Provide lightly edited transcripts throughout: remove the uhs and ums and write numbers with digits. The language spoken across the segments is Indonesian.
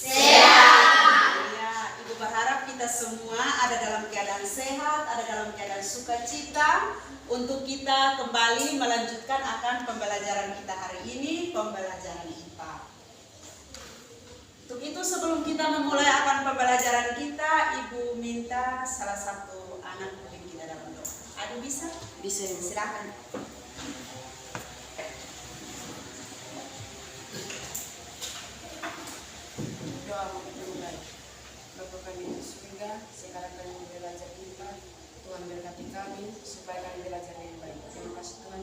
Sehat. Ya, Ibu berharap kita semua ada dalam keadaan sehat, ada dalam keadaan sukacita untuk kita kembali melanjutkan akan pembelajaran kita hari ini, pembelajaran IPA. Untuk itu sebelum kita memulai akan pembelajaran kita, Ibu minta salah satu anak pimpin kita dalam doa. Aduh bisa? Bisa, silakan. Doa yang baik. Bapa kami di surga, sekarang kami belajar IPA. Tuhan berkati kami supaya kami belajar yang baik. Terima kasih Tuhan,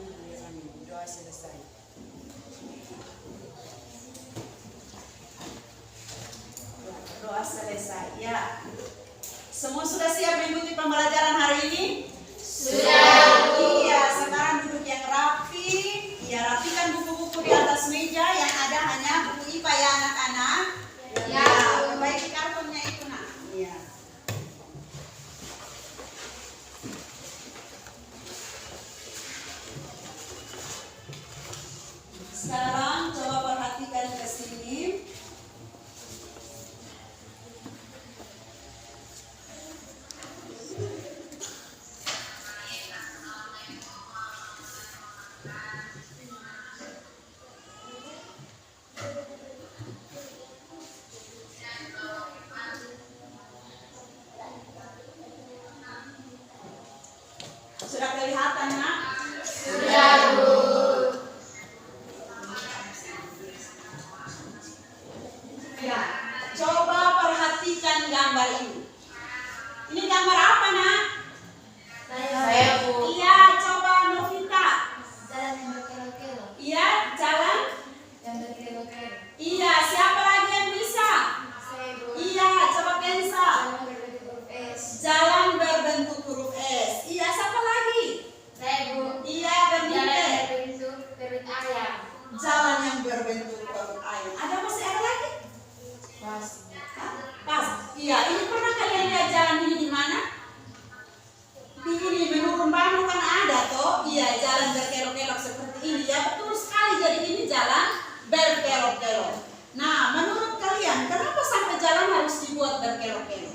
amin. Doa selesai. Doa selesai. Ya. Semua sudah siap mengikuti pembelajaran hari ini? Sudah. Iya, sekarang duduk yang rapi. Ya, rapikan buku-buku di atas meja, yang ada hanya buku IPA ya anak-anak. Ya, perbaiki kartonnya itu nak. Iya. Sekarang coba perhatikan ke sini. Sudah kelihatan nak? Sudah, Bu. Ya, coba perhatikan gambar ini. Ini gambar apa nak? Saya, Bu. Iya, coba Novita. Jalan yang berkelok-kelok. Iya, jalan. Yang berkelok-kelok. Iya, siapa lagi yang bisa? Saya, Bu. Iya, coba Kensa. Jalan berbentuk huruf S. Jalan berbentuk huruf S. Iya, siapa lagi? Saya, Bu. Iya, Jalan Bernite. berbentuk perut ayam. Jalan yang berbentuk perut ayam. Ada masih ada lagi? Pas. Pas. Iya, ini pernah kalian lihat jalan ini di mana? Di ini menurun Bandung kan ada toh? Iya, jalan berkelok-kelok seperti ini ya. Betul sekali. Jadi ini jalan berkelok-kelok. Nah, menurut kalian kenapa sampai jalan harus dibuat berkelok-kelok?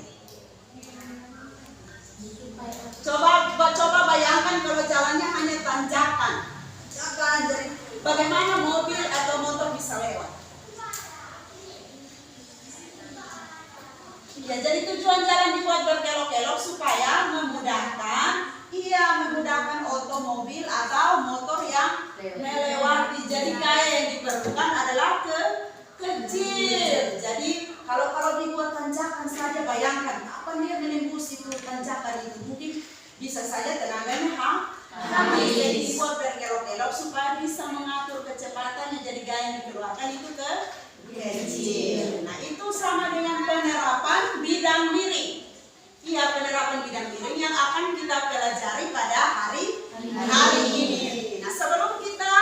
Coba bayangkan kalau jalannya hanya tanjakan. Jadi bagaimana mobil atau motor bisa lewat? Ya, jadi tujuan jalan dibuat berkelok-kelok supaya memudahkan otomobil atau motor yang melewati. Jadi gaya yang diperlukan adalah kecil. Jadi kalau dibuat tanjakan saja, bayangkan kapan dia menembus itu tanjakan itu, mungkin bisa saja tenaganya habis. Jadi dibuat berkelok-kelok supaya bisa mengatur kecepatannya. Jadi gaya yang dikeluarkan itu kecil. Nah, itu sama dengan penerapan bidang miring. Iya, penerapan bidang miring yang akan kita pelajari pada hari ini. Nah, sebelum kita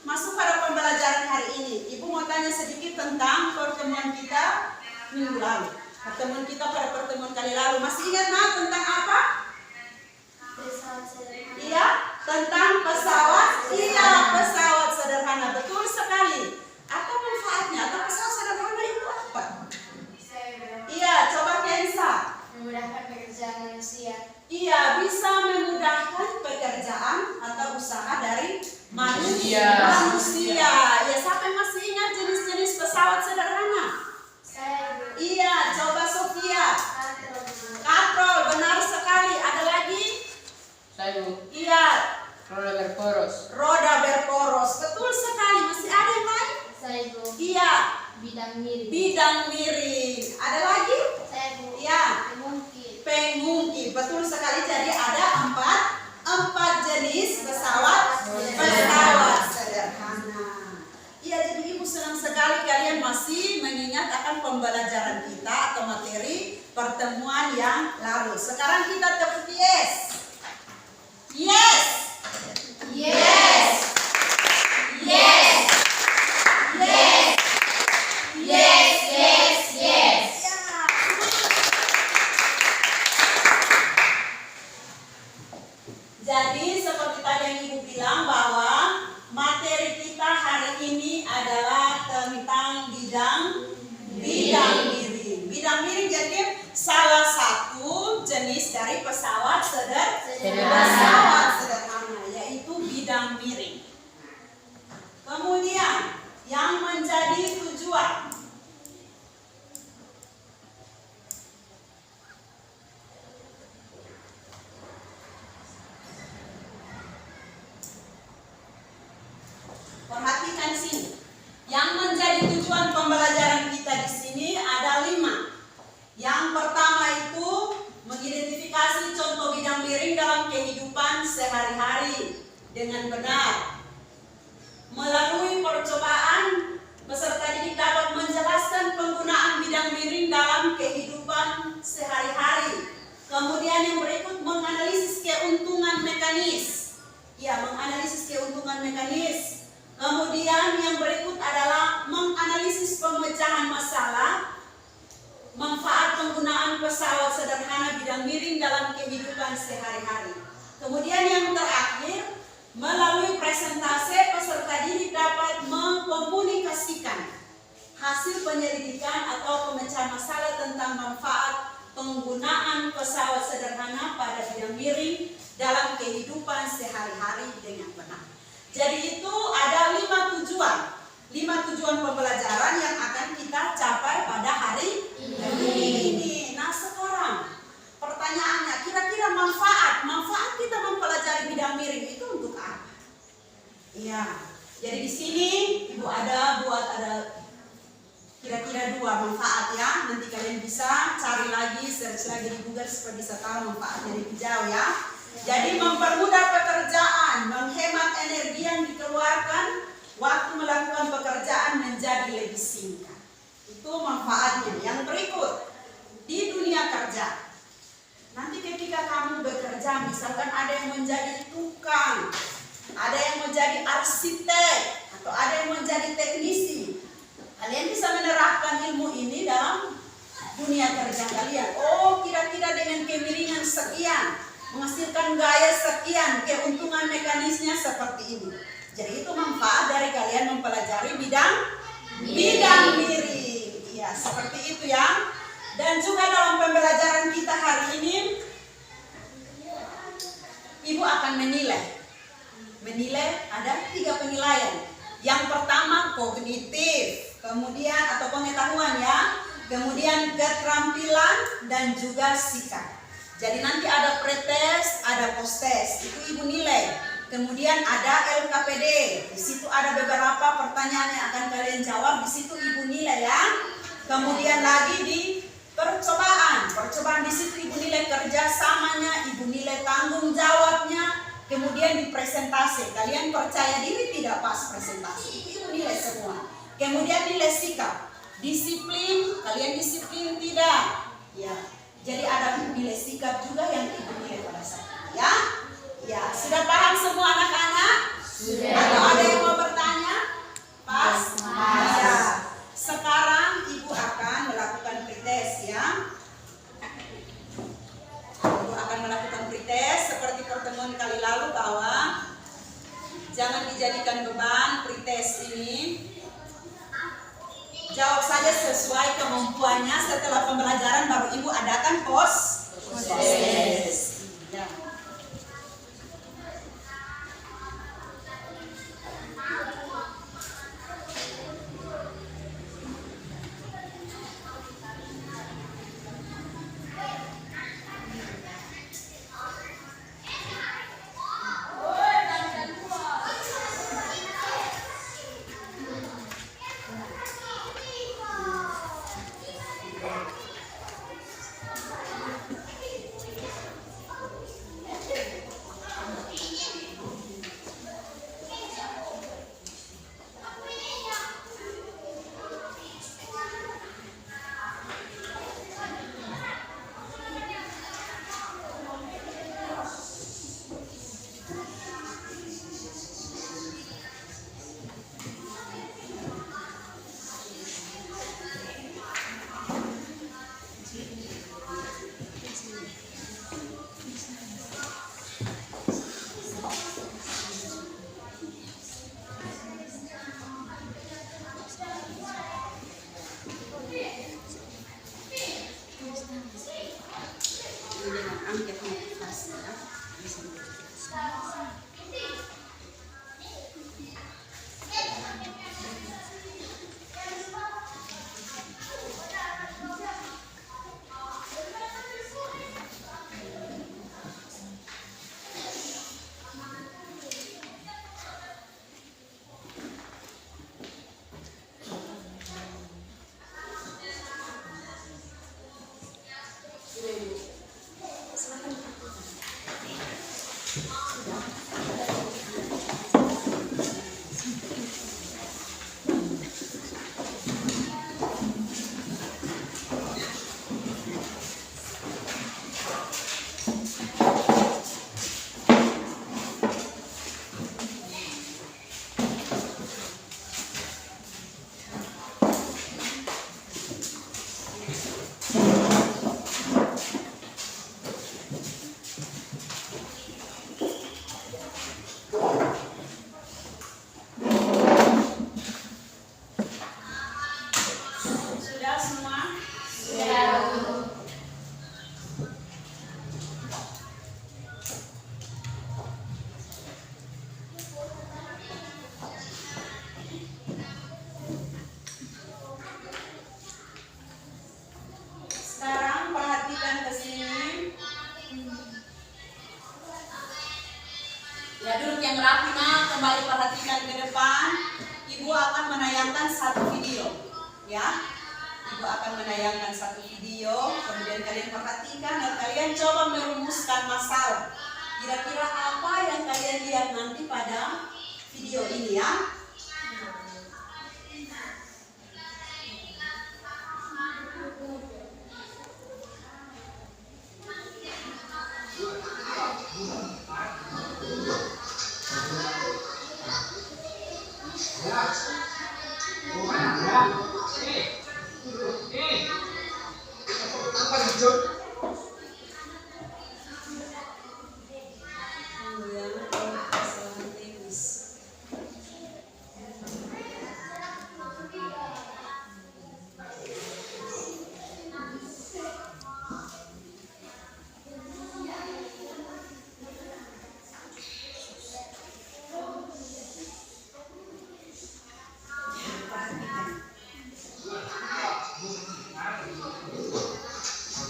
masuk pada pembelajaran hari ini, Ibu mau tanya sedikit tentang pertemuan kita minggu lalu. Pertemuan kita pada pertemuan kali lalu. Masih ingat nak tentang apa? Pesawat sederhana. Iya, tentang pesawat. Iya, pesawat sederhana. Betul sekali. Apa manfaatnya? Atau pesawat sederhana itu apa? Saya, Bu. Iya, coba Kensa. Memudahkan pekerjaan manusia. Iya, bisa memudahkan pekerjaan atau usaha dari manusia. Ya, siapa yang masih ingat jenis-jenis pesawat sederhana? Saya, Bu. Iya, coba Sofia. Katrol, Bu. Katrol, benar sekali. Ada lagi? Saya, Bu. Iya, Roda berporos. roda berporos. Betul sekali. Masih ada yang lain? Saya, Bu. Iya, Bidang miring. bidang miring. Ada lagi? Saya, Bu. Iya, Pengungkit. pengungkit. Betul sekali. Jadi ada empat jenis pesawat sederhana. Iya, jadi Ibu senang sekali kalian masih mengingat akan pembelajaran kita atau materi pertemuan yang lalu. Sekarang kita tepuk yes. Yes. Yes. Yes. Yes. Yes, yes, yes. Jadi seperti tadi yang Ibu bilang bahwa materi kita hari ini adalah tentang bidang bidang miring jadi salah satu jenis dari pesawat sederhana, yaitu bidang miring. Kemudian yang menjadi tujuan. Perhatikan sini. Yang menjadi tujuan pembelajaran kita di sini ada 5. Yang pertama itu mengidentifikasi contoh bidang miring dalam kehidupan sehari-hari dengan benar. Melalui percobaan, peserta didik dapat menjelaskan penggunaan bidang miring dalam kehidupan sehari-hari. Kemudian yang berikut menganalisis keuntungan mekanis. Ya, menganalisis keuntungan mekanis. Kemudian yang berikut adalah menganalisis pemecahan masalah, manfaat penggunaan pesawat sederhana bidang miring dalam kehidupan sehari-hari. Kemudian yang terakhir, melalui presentasi peserta didik dapat mengkomunikasikan hasil penyelidikan atau pemecahan masalah tentang manfaat penggunaan pesawat sederhana pada bidang miring dalam kehidupan sehari-hari dengan benar. Jadi itu ada 5 tujuan. 5 tujuan pembelajaran yang akan kita capai pada hari ini. Nah sekarang pertanyaannya, kira-kira manfaat kita mempelajari bidang miring itu untuk apa? Iya. Jadi di sini Ibu ada kira-kira 2 manfaat ya. Nanti kalian bisa cari lagi, search lagi di Google supaya bisa tahu manfaatnya lebih jauh ya. Jadi mempermudah pekerjaan, menghemat energi yang dikeluarkan, waktu melakukan pekerjaan menjadi lebih singkat. Itu manfaatnya. Yang berikut, di dunia kerja. Nanti ketika kamu bekerja, misalkan ada yang menjadi tukang, ada yang menjadi arsitek, atau ada yang menjadi teknisi. Kalian bisa menerapkan ilmu ini dalam dunia kerja kalian. Oh, kira-kira dengan kemiringan sekian, menghasilkan gaya sekian, keuntungan mekanisnya seperti ini. Jadi itu manfaat dari kalian mempelajari bidang miring. Ya, seperti itu ya. Dan juga dalam pembelajaran kita hari ini, Ibu akan menilai. Menilai ada 3 penilaian. Yang pertama kognitif, kemudian atau pengetahuan ya, kemudian keterampilan dan juga sikap. Jadi nanti ada pretest, ada posttest, itu Ibu nilai. Kemudian ada LKPD, di situ ada beberapa pertanyaan yang akan kalian jawab, di situ Ibu nilai ya. Kemudian lagi di percobaan di situ Ibu nilai kerjasamanya, Ibu nilai tanggung jawabnya. Kemudian di presentasi, kalian percaya diri tidak pas presentasi, Ibu nilai semua. Kemudian nilai sikap, disiplin, kalian disiplin tidak, ya. Jadi ada nilai sikap juga yang Ibu nilai pada saat ini ya. Ya, sudah paham semua anak-anak? Sudah. Atau ada yang mau bertanya? Pas? Ya. Sekarang Ibu akan melakukan pretest ya. Ibu akan melakukan pretest seperti pertemuan kali lalu bahwa jangan dijadikan beban pretest ini. Jawab saja sesuai kemampuannya. Setelah pembelajaran baru Ibu adakan posttest. Ya. dengan angket motivasi ya. Sudah semua? Sekarang perhatikan ke sini. Ya, duduk yang rapi nak, kembali perhatikan ke depan. Ibu akan menayangkan satu video. Ya. Ibu akan menayangkan satu video, kemudian kalian perhatikan dan kalian coba merumuskan masalah. Kira-kira apa yang kalian lihat nanti pada video ini ya?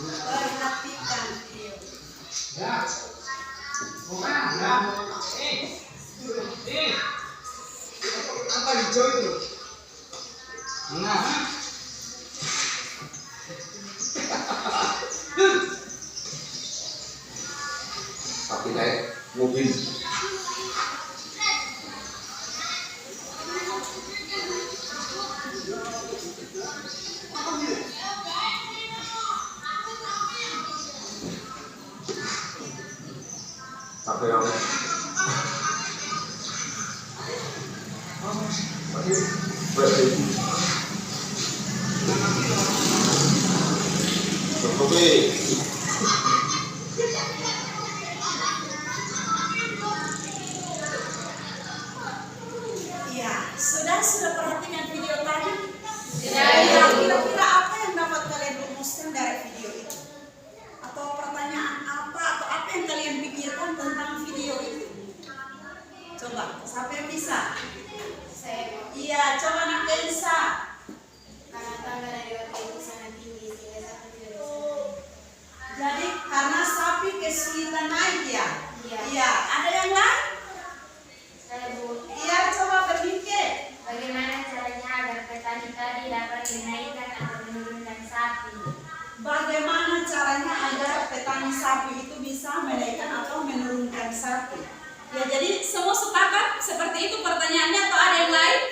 Perhatikan video. Apa hijau itu? Nah. Tapi naik mobil. Sampai yang Iya, sudah perhatikan video tadi? Kira-kira apa yang dapat kalian rumuskan dari video itu? Atau pertanyaan apa atau apa yang kalian pikirkan tentang video itu? Coba, siapa yang bisa? Iya, coba nak Kensa. Jadi karena sapi kesulitan naik ya? Iya. Ada yang lain? Iya, coba berpikir. Bagaimana caranya agar petani tadi dapat menaikkan atau menurunkan sapi? Bagaimana caranya agar petani sapi itu bisa menaikkan atau menurunkan sapi? Ya, jadi semua sepakat seperti itu pertanyaannya atau ada yang lain?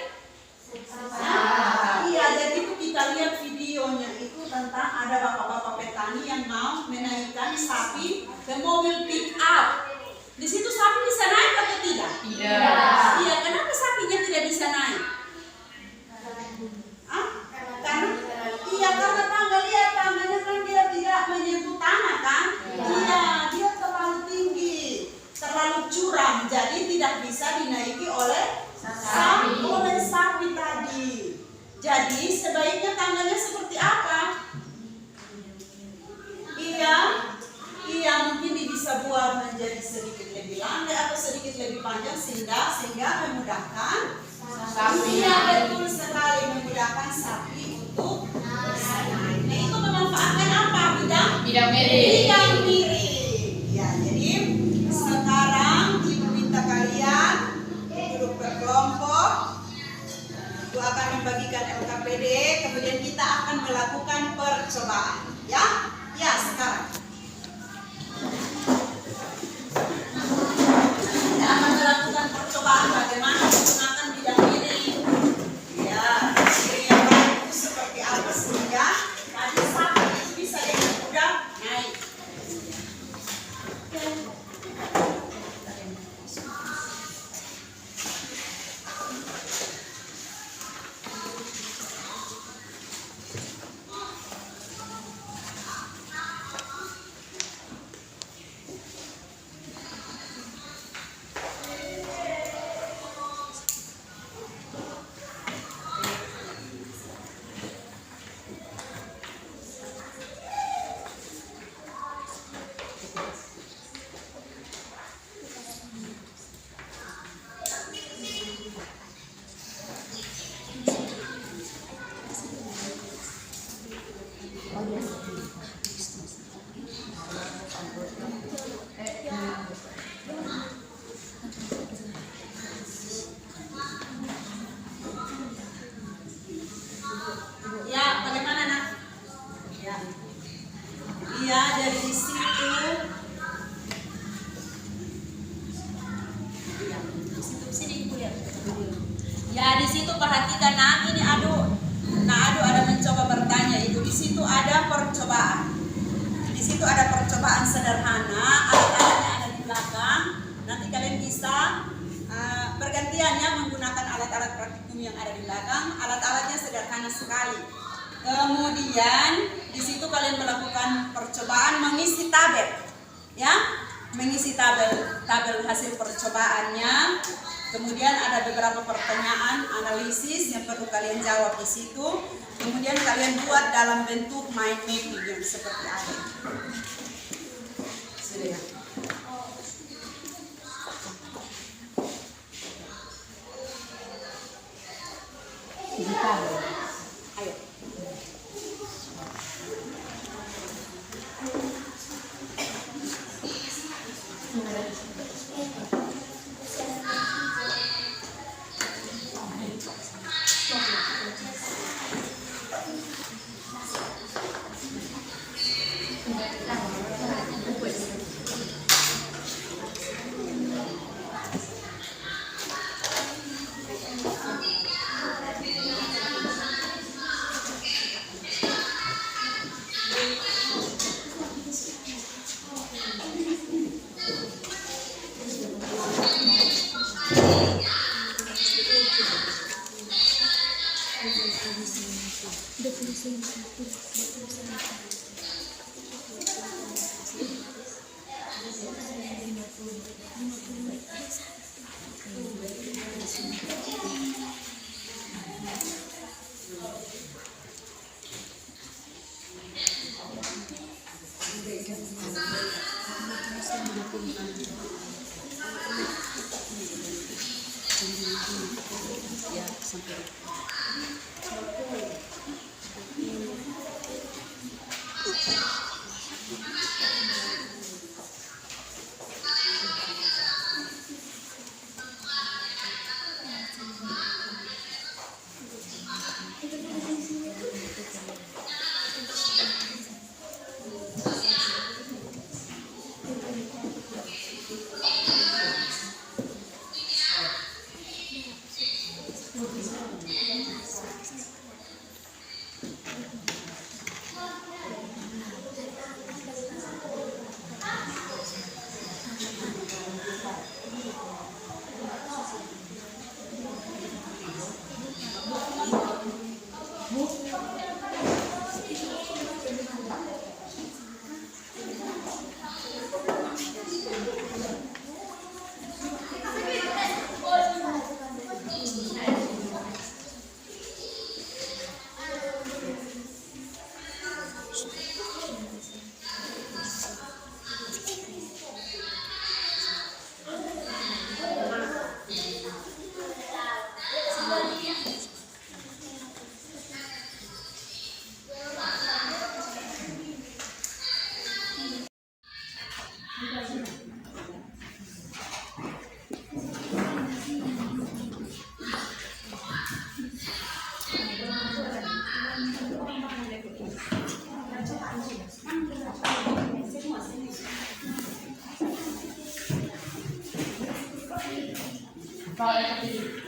Iya, jadi itu kita lihat videonya itu tentang ada bapak-bapak petani yang mau menaikkan sapi ke mobil pick up. Di situ sapi bisa naik atau tidak? Tidak. Iya, kenapa sapinya tidak bisa naik? Karena tangga, lihat tangganya kan dia tidak menyentuh tanah kan? Iya, dia terlalu tinggi, terlalu curam, jadi tidak bisa dinaiki oleh sapi tadi. Jadi sebaiknya tangganya seperti apa? Iya, bidang miring. Bidang miring. Ya, jadi sekarang Ibu minta kalian duduk berkelompok. Ibu akan membagikan LKPD, kemudian kita akan melakukan percobaan. Ya, ya sekarang. Kita akan melakukan percobaan bagaimana menggunakan bidang miring. Ya, miring yang baik itu seperti apa sih ya? Tadi sapi itu bisa dengan mudah naik. Ya, bagaimana nak? Ya, iya dari situ. Ya, di situ sini ibu lihat. Ya di situ perhatikan nak, ini Adu. Nah Adu ada mencoba bertanya itu di situ ada percobaan. Di situ ada percobaan sederhana, alat-alatnya ada di belakang. Nanti kalian bisa bergantiannya menggunakan alat-alat praktikum yang ada di belakang. Alat-alatnya sederhana sekali. Kemudian di situ kalian melakukan percobaan mengisi tabel, ya, mengisi tabel hasil percobaannya. Kemudian ada beberapa pertanyaan analisis yang perlu kalian jawab di situ. Kemudian kalian buat dalam bentuk mind mapping yang seperti ada. Sudah ya? Ayo. Soalnya kecil.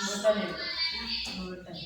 Buatan ya? Buatan.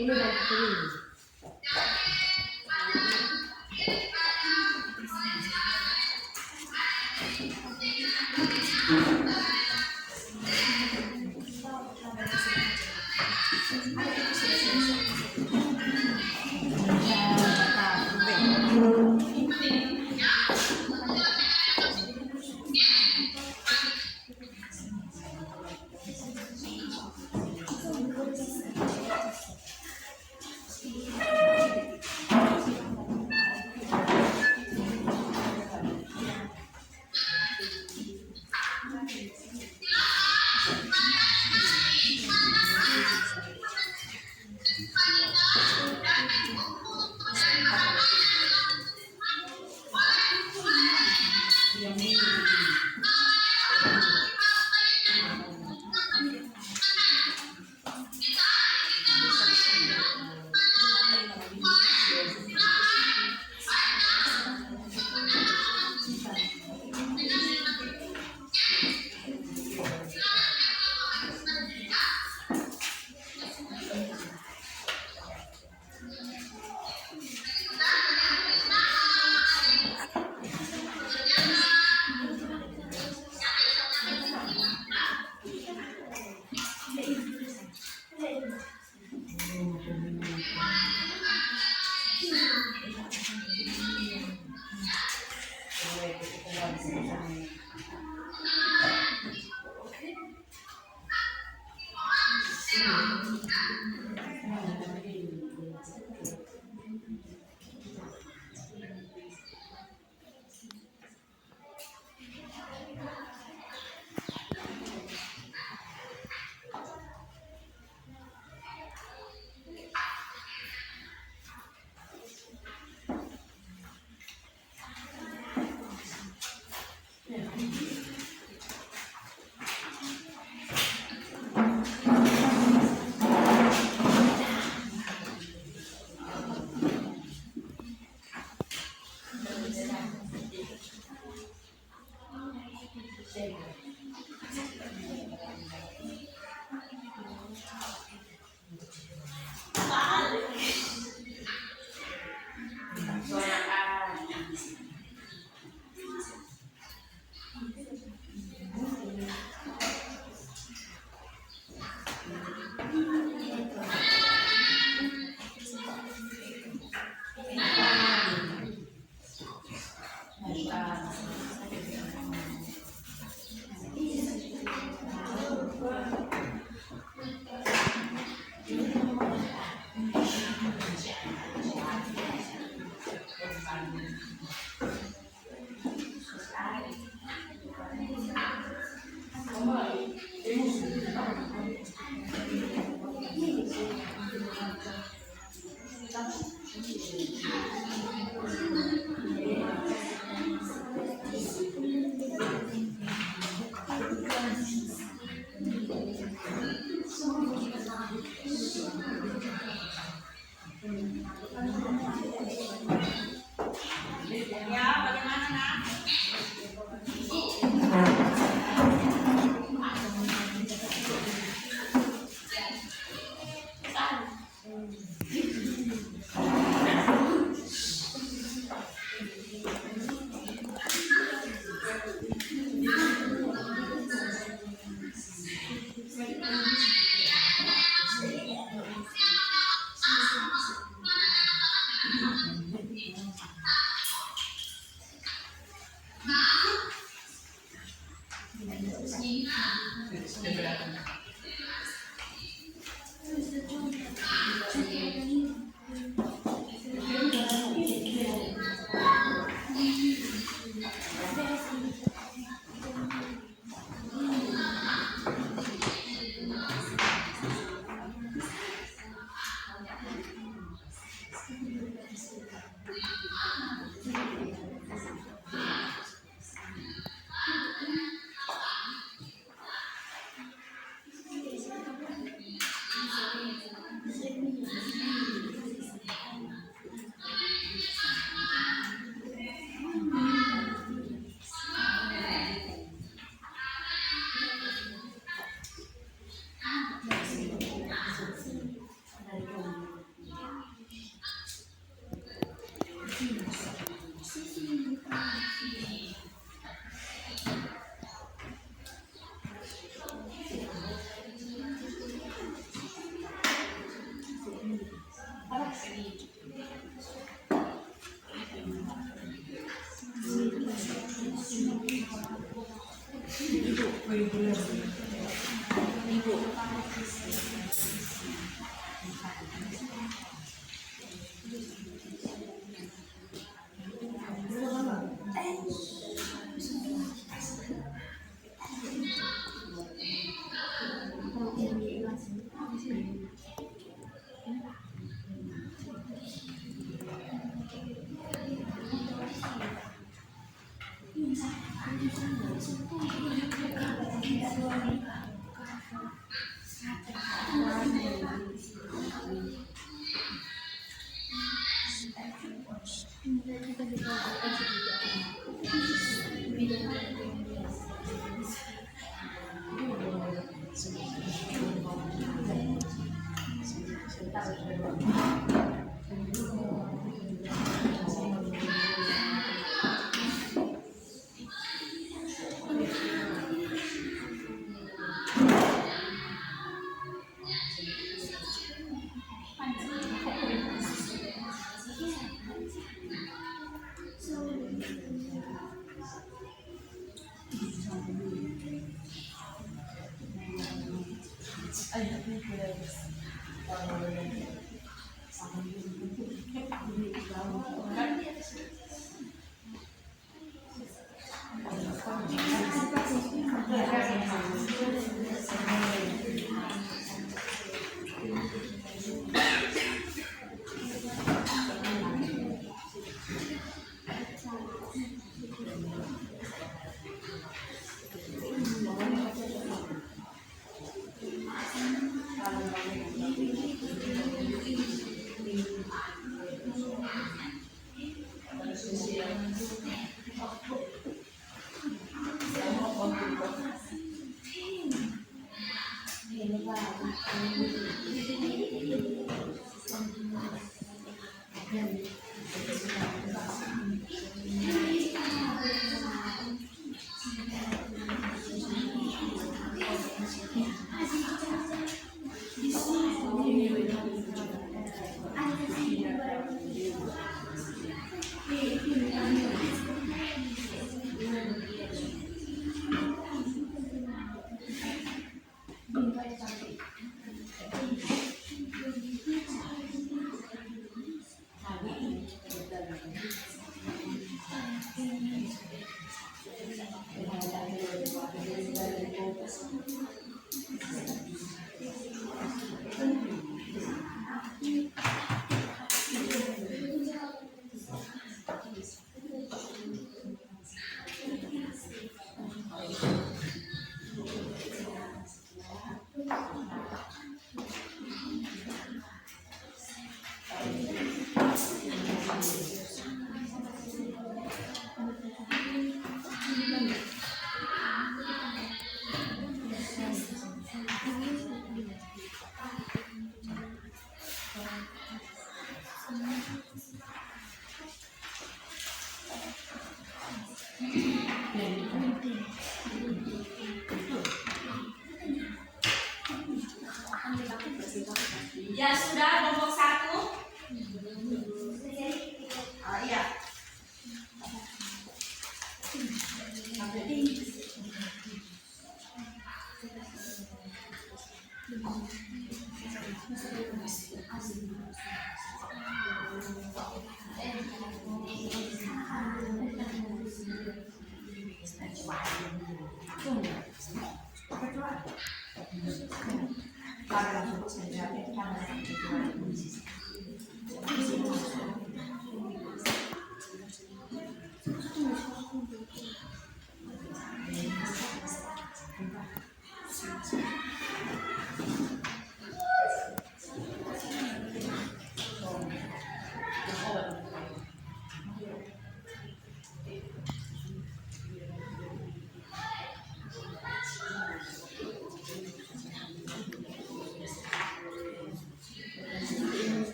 Ini udah dipilih. Ya, bagaimana nak? Ya sudah, kelompok 1. Iya.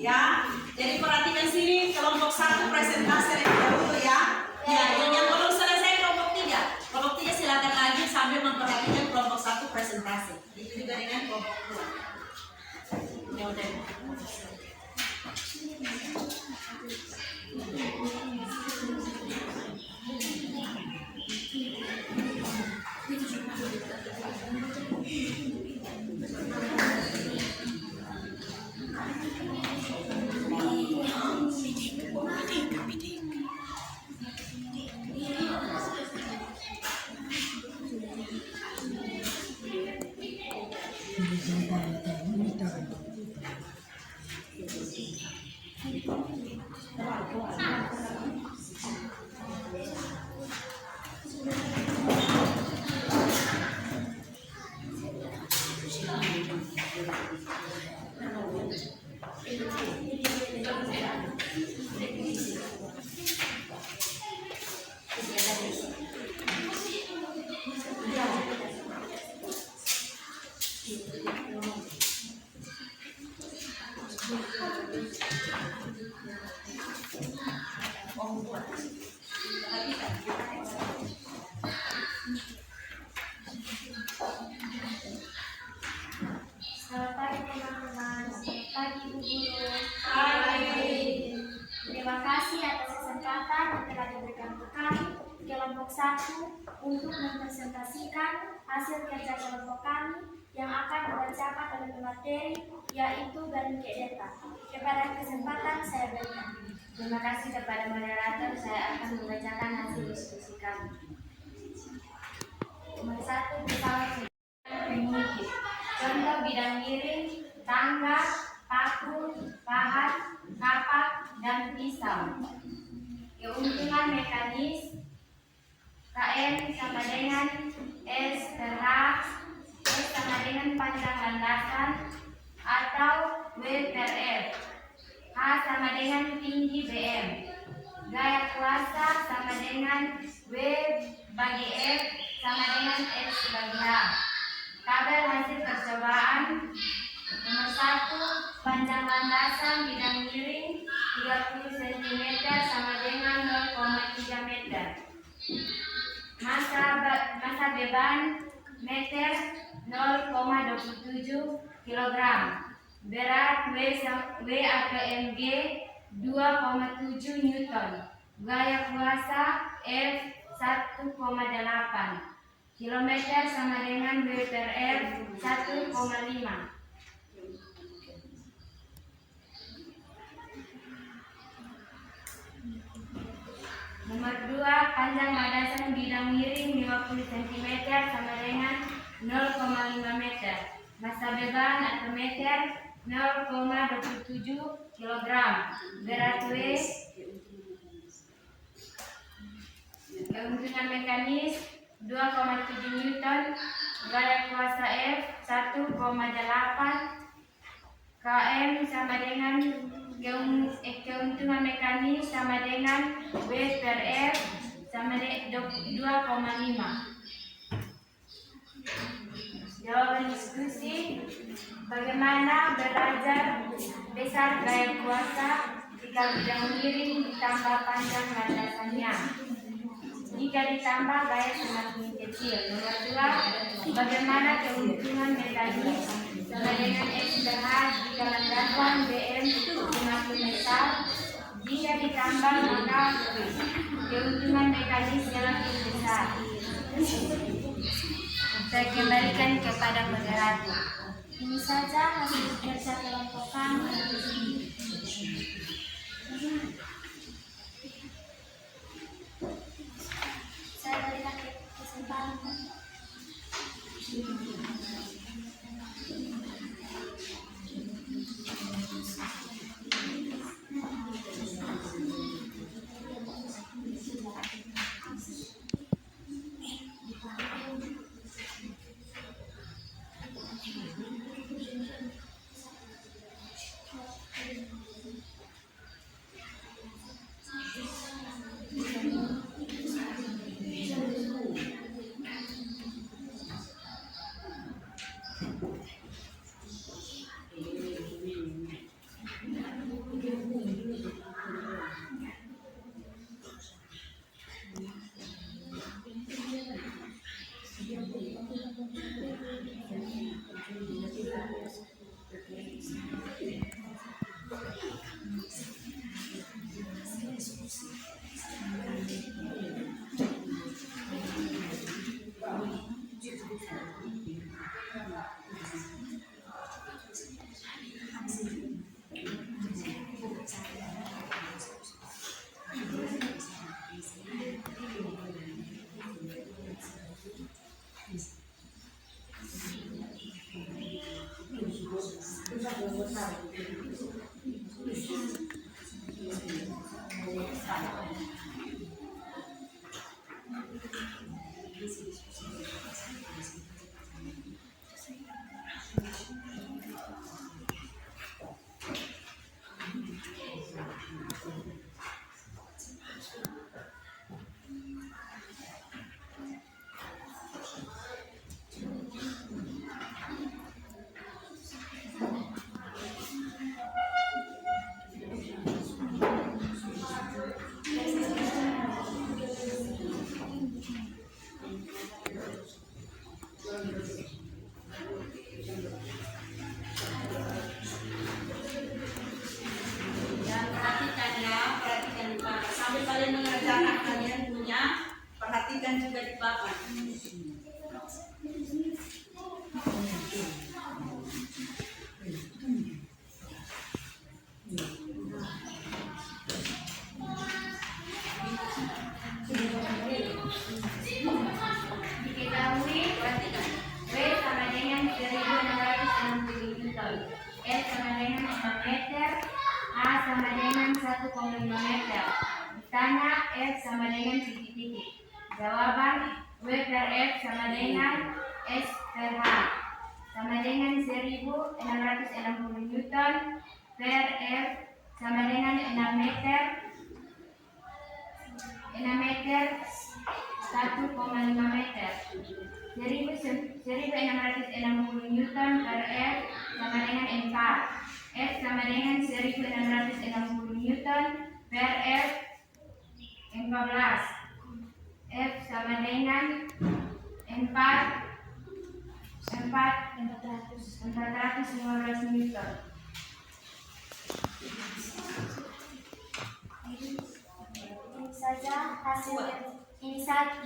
Ya, jadi perhatikan sini kelompok 1 presentasi lebih dahulu ya. Ya, yang belum selesai kelompok 3. Kelompok 3 silakan lagi sambil memperhatikan kelompok 1 presentasi. Itu juga dengan kelompok 2. Ya udah. Selamat pagi teman-teman, selamat pagi Bu Guru. Terima kasih atas kesempatan yang telah diberikan ke kami kelompok 1 untuk mempresentasikan hasil kerja kelompok kami yang akan dibacakan oleh pemateri yaitu Garing Data. Kepada kesempatan saya berikan. Terima kasih kepada moderator, saya akan membacakan hasil diskusi kami. Nomor 1, pesawat penyulit. Contoh bidang miring, tangga, paku, pahat, kapak, dan pisau. Keuntungan mekanis KM sama dengan S per H, S sama dengan panjang landasan, atau W per F. H sama dengan tinggi BM. Gaya kuasa sama dengan W bagi F sama dengan X bagi H. Tabel hasil percobaan. Nomor 1, panjang landasan bidang miring 30 cm sama dengan 0,3 meter. Massa beban meter 0,27 kg. Berat W atau mg 2,7 Newton. Gaya kuasa F 1,8. Kilometer sama dengan W per R 1,5. Nomor 2, panjang landasan bidang miring 50 cm sama dengan 0,5 meter. Massa beban atau meter 0,27 kg. Berat W. Keuntungan mekanis 2,7 Newton. Gaya kuasa F 1,8 km sama dengan keuntungan mekanis sama dengan W per F sama dengan 2,5. Jawaban diskusi, bagaimana belajar besar gaya kuasa jika bidang miring ditambah panjang landasannya? Jika ditambah gaya semakin kecil. Nomor 2, bagaimana keuntungan mekanis sama dengan X per H jika landasan BM semakin besar? Jika ditambah maka keuntungan mekanis semakin besar. Saya kembalikan kepada moderator. Ini saja hasil kerja kelompok kami. Saya berikan kesempatan. dipakai. Sambil kalian mengerjakan kalian punya, perhatikan juga di papan. Diketahui W sama dengan 1660 Newton, F sama dengan 4 meter, A sama dengan 1,5 meter. Ditanya F sama dengan titik-titik. Jawaban W per F sama dengan S per H sama dengan 1660 Newton per F sama dengan 6 meter 1,5 meter. 1660 Newton per F sama dengan 4. F sama dengan 1660 Newton per F 14. F sama dengan 415 Newton.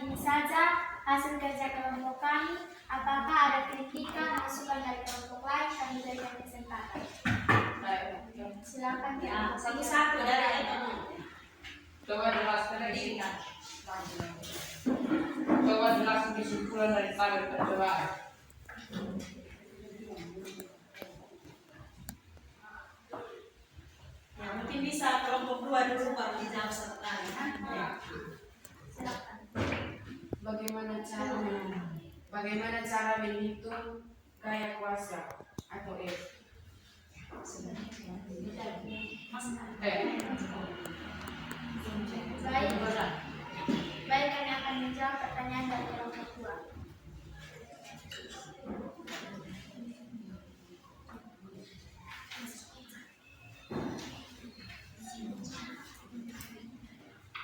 Ini saja hasil kerja kelompok kami. Apakah ada kritikan masukan dari kelompok lain? Kami berikan kesempatan. Silakan Ya, satu-satu dari itu. Coba jelaskan di Coba jelaskan kesimpulan dari tabel percobaan. Ya, mungkin bisa kelompok 2 dulu baru dijawab satu kali. Silakan. Bagaimana cara menghitung gaya kuasa atau F? Baik, kami akan menjawab pertanyaan dari kelompok 2.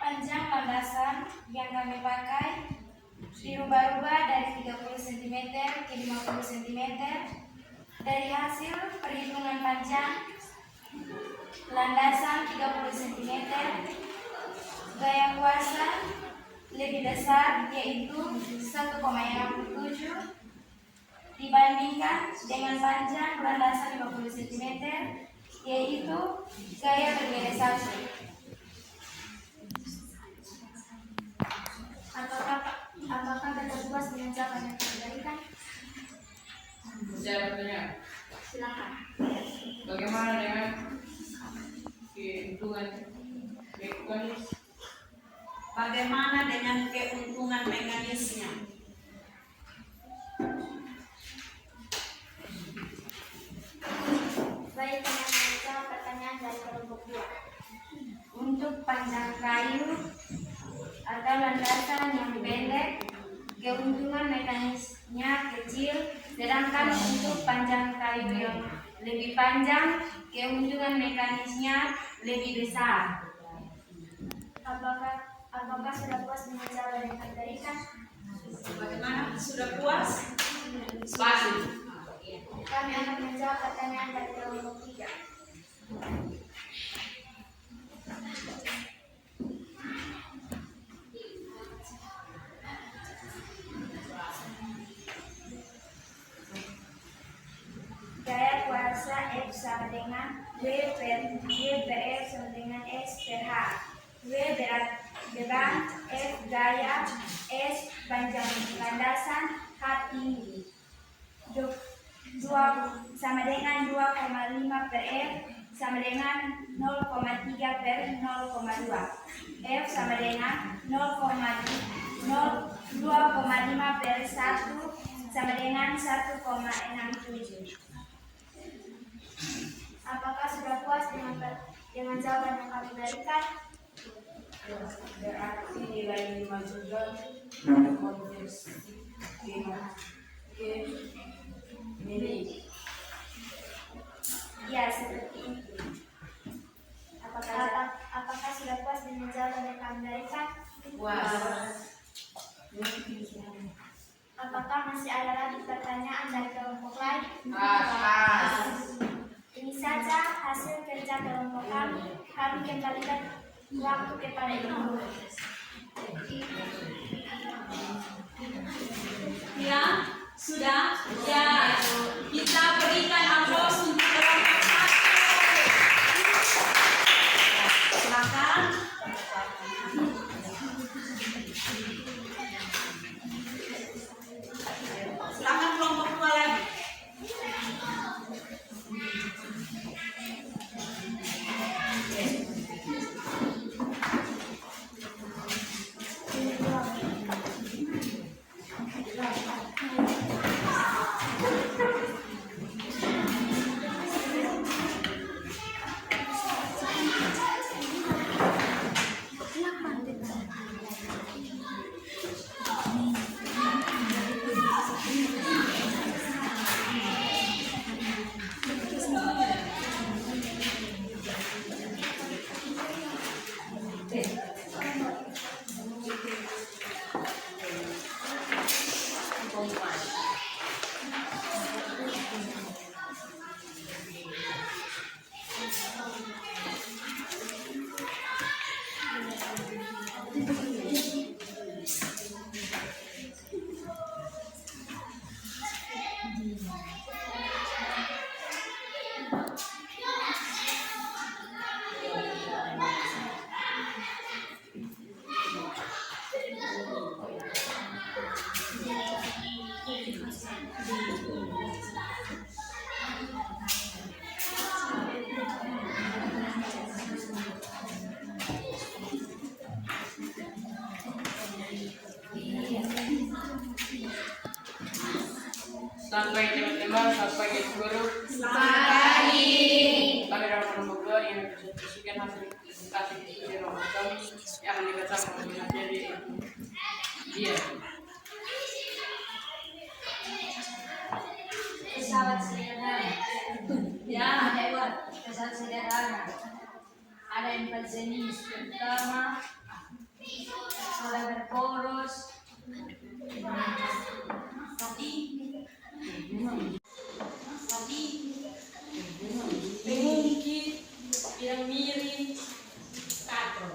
Panjang landasan yang kami pakai dirubah-rubah dari 30 cm ke 50 cm. Dari hasil perhitungan panjang landasan 30 cm, gaya kuasa lebih besar yaitu 1,67 dibandingkan dengan panjang landasan 50 cm yaitu gaya berbeda 1. Apakah Anda puas dengan jawaban yang diberikan? Jawabannya, Silakan. bagaimana dengan keuntungan mekanis? Bagaimana dengan keuntungan mekanisnya? Baik, kami akan menjawab pertanyaan dari kelompok 2. Untuk panjang kayu atau landasan yang pendek, keuntungan mekanisnya kecil, sedangkan untuk panjang kayu yang lebih panjang, keuntungan mekanisnya lebih besar. Apakah sudah puas dengan jawaban yang diberikan? Bagaimana? Sudah puas? Pasti. Kami akan menjawab pertanyaan dari kelompok 3. Gaya kuasa F sama dengan W per F sama dengan S per H. W berat F gaya, S panjang landasan, H tinggi. 2 sama dengan 2,5 per F sama dengan 0,3 per 0,2. F sama dengan 2,5 per 1 sama dengan 1,67. Apakah sudah puas dengan jawaban yang kami berikan? Berarti nilai 5 juga konversi ke mili. Ya, seperti itu. Apakah sudah puas dengan jawaban yang kami berikan? Puas. Apakah masih ada lagi pertanyaan dari kelompok lain? Pas. Ini saja hasil kerja kelompok kami. Kami kembalikan Waktu kepada ibu. Ya, sudah. Ya, kita berikan aplaus untuk kelompok 1. Silakan. Silakan kelompok 2 lagi. Sampai teman-teman, sampai guru. Selamat pagi. Kami dapat membawa yang disaksikan hasil kasih di rumah kami yang dikatakan oleh materi dia. Pesawat sederhana. Ya, hebat. Pesawat sederhana. Ada 4 jenis. Pertama, ada berporos. Mengungkit yang miring katro.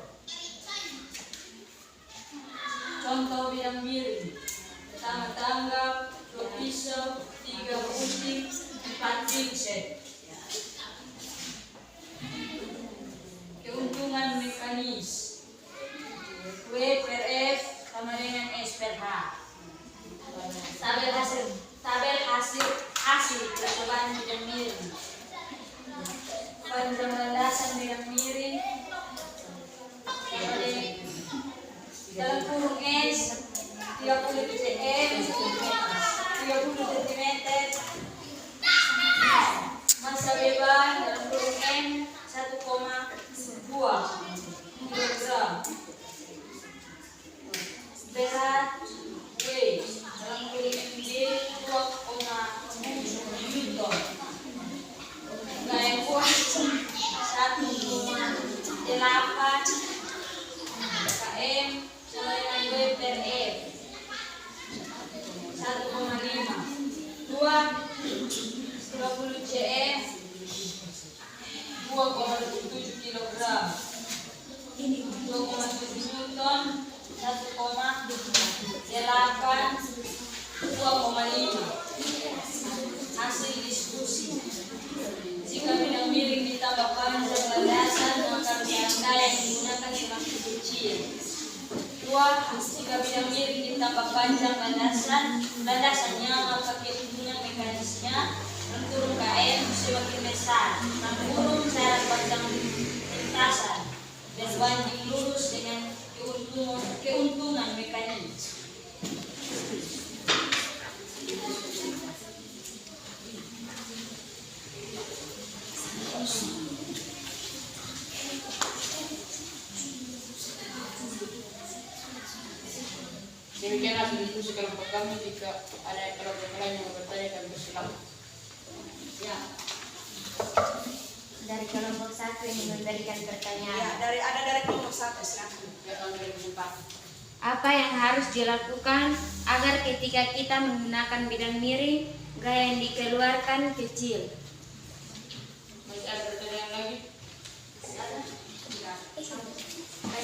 Contoh yang miring: pertama tanggap, 2 pisau, 3 gunting, 4 pinset. Keuntungan mekanis: W per F sama dengan S per H. Tabel hasil percobaan bidang miring. Panjang landasan bidang miring dalam kurung S 30 cm 30 cm. Massa beban dalam kurung M 1,2 kg. Berat W dalam kurung MD 2,7 Newton. Gaya kuat 1,8 km sama dengan W per F 1,5. 20 cm 2,27 kg. 2,7 Newton 1,8 2,5. Hasil diskusi: jika bidang miring ditambah panjang landasan, maka tanda yang digunakan semakin kecil. 2. Jika bidang miring ditambah panjang landasannya, maka keuntungan mekanisnya menurun KM semakin besar. Menurun syarat panjang lintasan berbanding lurus dengan keuntungan mekanis. Demikian hasil diskusi kelompok kami. Jika ada kelompok lain yang bertanya, kami bersilakan. Ya. Dari kelompok 1 yang memberikan Ya, pertanyaan. dari kelompok 1 silakan. Apa yang harus dilakukan agar ketika kita menggunakan bidang miring, gaya yang dikeluarkan kecil? Masih ada pertanyaan lagi?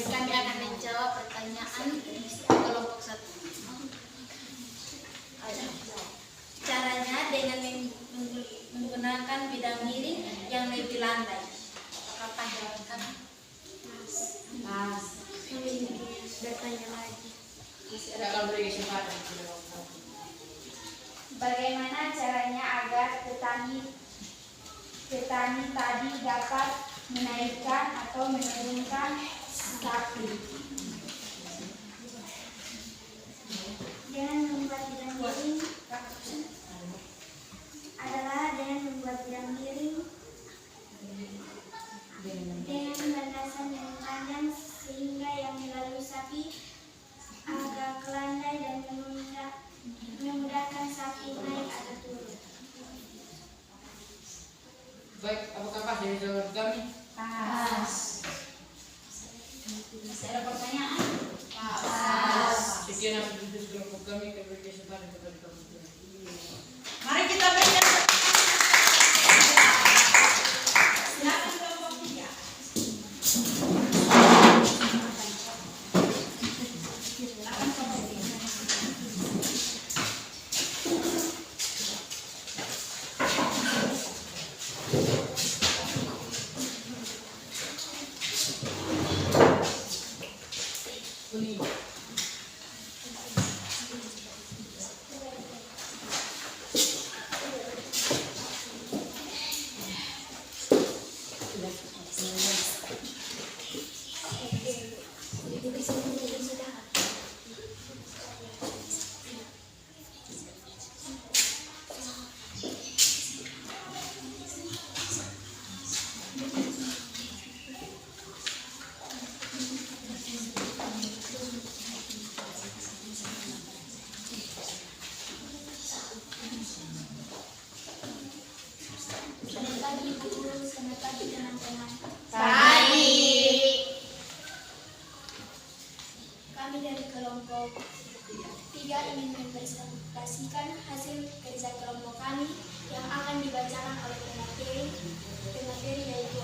Baik, kami akan menjawab pertanyaan kelompok 1. Caranya dengan menggunakan bidang miring yang lebih landai. Apakah panjang kami? Bertanya lagi. Saya akan beri kesempatan kepada kelompok 1. Bagaimana caranya agar petani tadi dapat menaikkan atau menurunkan sapi? Dengan membuat bidang miring adalah dengan membuat bidang miring dengan landasan yang panjang sehingga yang melalui sapi agak landai dan memudahkan sapi naik atau turun. Baik, apakah pas dari jawaban kami? Pas. Masih ada pertanyaan? Sekian yang sudah kelompok kami beri kesempatan kepada kelompok 2. Mari kita berikan. Silakan kelompok 3. Silakan kelompok 3. Selamat pagi Bu, selamat pagi teman-teman. Kami dari kelompok 3 ingin mempresentasikan hasil kerja kelompok kami yang akan dibacakan oleh pemateri yaitu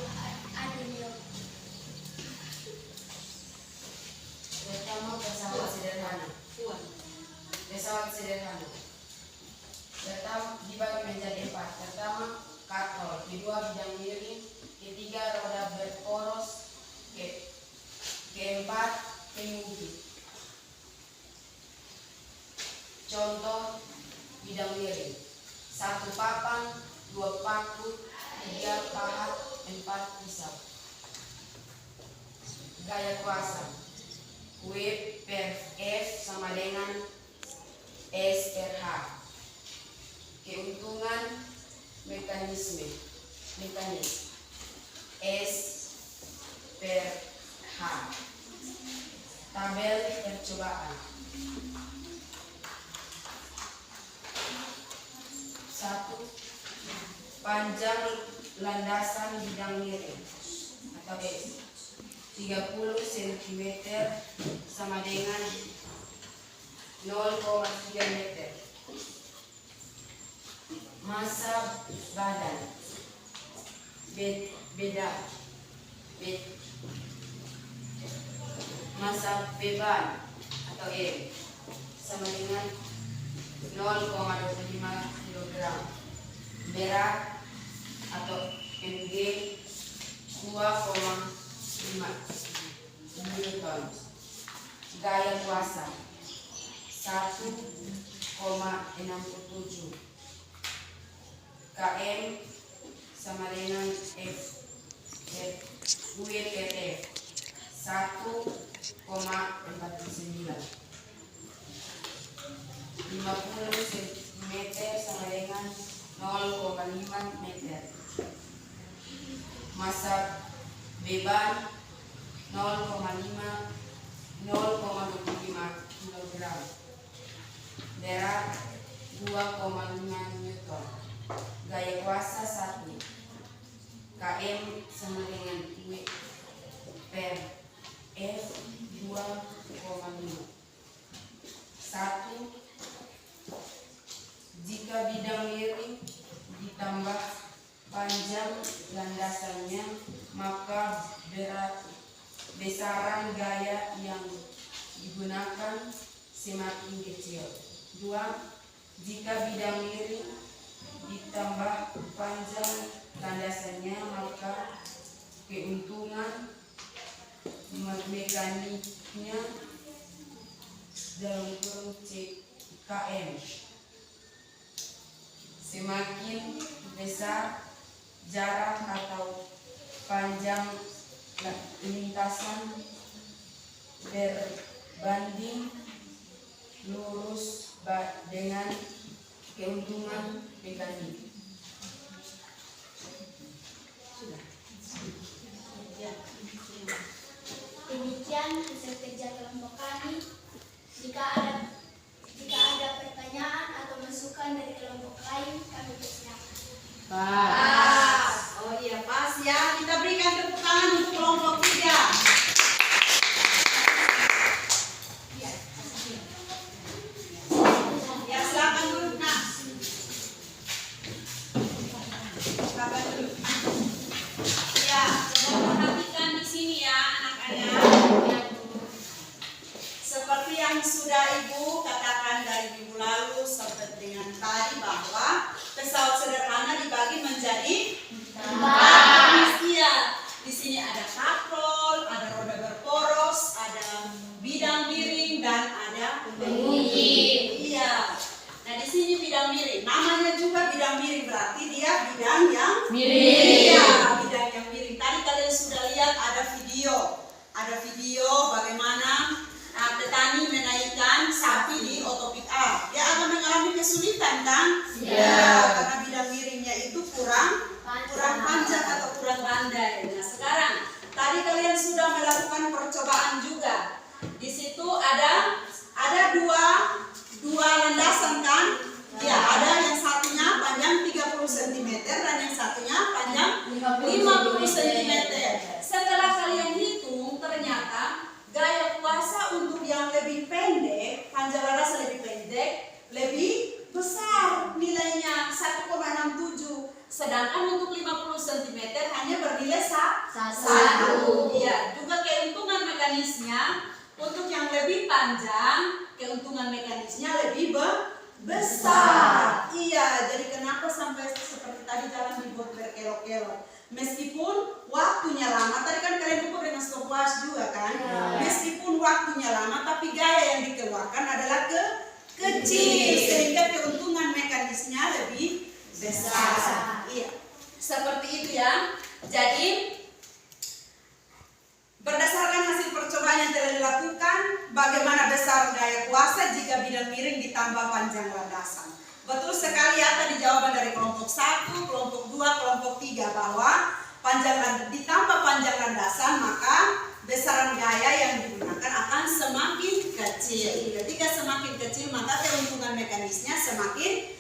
Adinio. Pertama, pesawat sederhana. Pesawat sederhana. Pertama dibagi menjadi 4. Pertama, katrol. Kedua, bidang miring. Ketiga, roda berporos. Keempat, pengungkit. Contoh bidang miring: 1 papan, 2 paku, 3 pahat, 4 pisau. Gaya kuasa: W per F sama dengan S per H. Keuntungan mekanis S per H. Tabel percobaan: 1. Panjang landasan bidang miring atau S 30 cm sama dengan 0,3 meter. Massa badan massa beban atau M sama dengan 0,25 kg. Berat atau mg 2,5 Newton. Gaya kuasa 1,67 km sama dengan F W per F 1,49. 50 cm sama dengan 0,5 meter. Massa beban 0,25 kg. Berat 2,5 Newton. Gaya kuasa 1 km sama dengan W per F 2,5. 1. Jika bidang miring ditambah panjang landasannya, maka berat besaran gaya yang digunakan semakin kecil. 2. Jika bidang miring ditambah panjang landasannya, maka keuntungan mekaniknya dalam kurung CKM semakin besar jarak atau panjang lintasan berbanding lurus dengan keuntungan mekanik. Demikian hasil kerja kelompok kami. Jika ada pertanyaan atau masukan dari kelompok lain, kami persilakan. Pas. Oh iya, pas ya. Kita berikan tepuk tangan untuk kelompok 3. Ya, silakan dulu, Nak. Silakan dulu. Ya, coba perhatikan di sini ya, anak-anak. Seperti yang sudah Ibu katakan dari minggu lalu sampai dengan tadi, bahwa pesawat sederhana dibagi menjadi 4. Iya, di sini ada kaprol, ada roda berporos, ada bidang miring, dan ada pengemudi. Iya. Nah, di sini bidang miring. Namanya juga bidang miring, berarti dia bidang yang miring. Iya, bidang yang miring. Tadi kalian sudah lihat ada video. Ada video bagaimana petani menaikkan sapi di otopik A. Dia akan mengalami kesulitan kan? Ya, karena bidang miringnya itu kurang panjang atau kurang landai. Nah, sekarang tadi kalian sudah melakukan percobaan juga. Di situ ada dua landasan kan? Ya, ada yang satunya panjang 30 cm dan yang satunya panjang 50 cm. Setelah kalian hitung, ternyata gaya kuasa untuk yang lebih pendek, panjang landasan lebih pendek, lebih besar nilainya 1,67. Sedangkan untuk 50 cm hanya bernilai 1. Iya, juga keuntungan mekanisnya untuk yang lebih panjang, keuntungan mekanisnya lebih besar. Iya, jadi kenapa sampai seperti tadi jalan dibuat berkelok-kelok? Meskipun waktunya lama, tadi kan kalian ukur dengan stopwatch juga kan? Meskipun waktunya lama, tapi gaya yang dikeluarkan adalah kecil, sehingga keuntungan mekanisnya lebih besar. Iya, seperti itu ya. Jadi berdasarkan hasil percobaan yang telah dilakukan, bagaimana besar gaya kuasa jika bidang miring ditambah panjang landasan. Betul sekali ya, tadi jawaban dari kelompok 1, kelompok 2, kelompok 3, bahwa ditambah panjang landasan, maka besaran gaya yang digunakan akan semakin kecil. Ketika semakin kecil, maka keuntungan mekanisnya semakin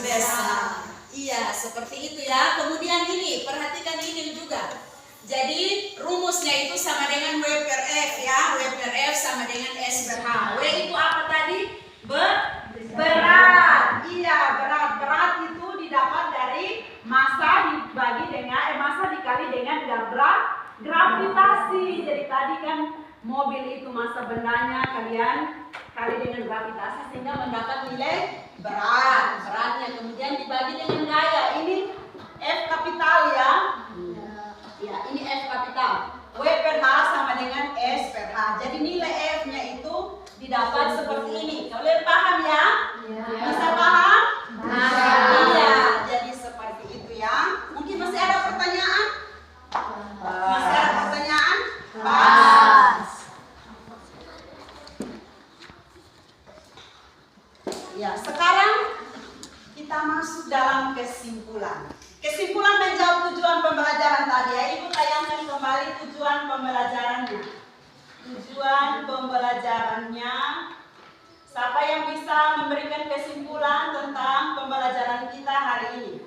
besar. Iya, seperti itu ya. Kemudian ini, perhatikan ini juga. Jadi rumusnya itu sama dengan W per F ya. W per F sama dengan S per H. W itu apa tadi? Berat. Iya, berat itu didapat dari massa dikali dengan gravitasi. Jadi tadi kan mobil itu massa bendanya, kalian kali dengan gravitasi sehingga mendapat nilai beratnya. Kemudian dibagi dengan gaya. Ini F kapital ya. Ya, ini F kapital. W per H sama dengan S per H. Jadi nilai F-nya itu didapat seperti ini. Kalian paham ya? Bisa paham? Iya, jadi seperti itu ya. Mungkin masih ada pertanyaan? Masih ada pertanyaan? Pas. Ya, sekarang kita masuk dalam kesimpulan. Kesimpulan menjawab tujuan pembelajaran tadi ya. Ibu tayangkan kembali tujuan pembelajarannya. Tujuan pembelajarannya. Siapa yang bisa memberikan kesimpulan tentang pembelajaran kita hari ini?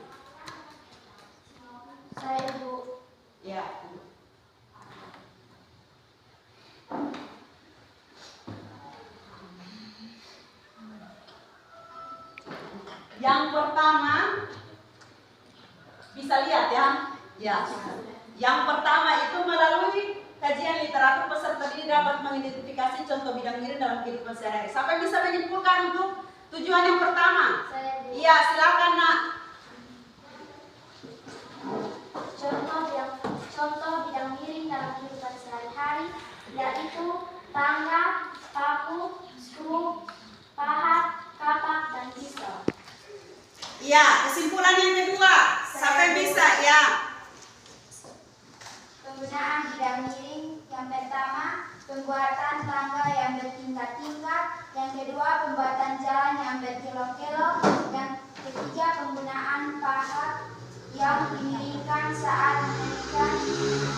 Saya, Bu. Ya. Yang pertama, bisa lihat ya. Ya. Yang pertama itu kajian literatur peserta didik dapat mengidentifikasi contoh bidang miring dalam kehidupan sehari-hari. Siapa yang bisa menyimpulkan untuk tujuan yang pertama? Iya, silakan nak. Contoh bidang miring dalam kehidupan sehari-hari yaitu tangga, paku, skru, pahat, kapak, dan pisau. Iya, kesimpulan yang kedua. Siapa yang bisa? Ya. Penggunaan bidang miring yang pertama, pembuatan tangga yang bertingkat-tingkat. Yang kedua, pembuatan jalan yang berkelok-kelok. Yang ketiga, penggunaan pahat yang dimiringkan saat menaikkan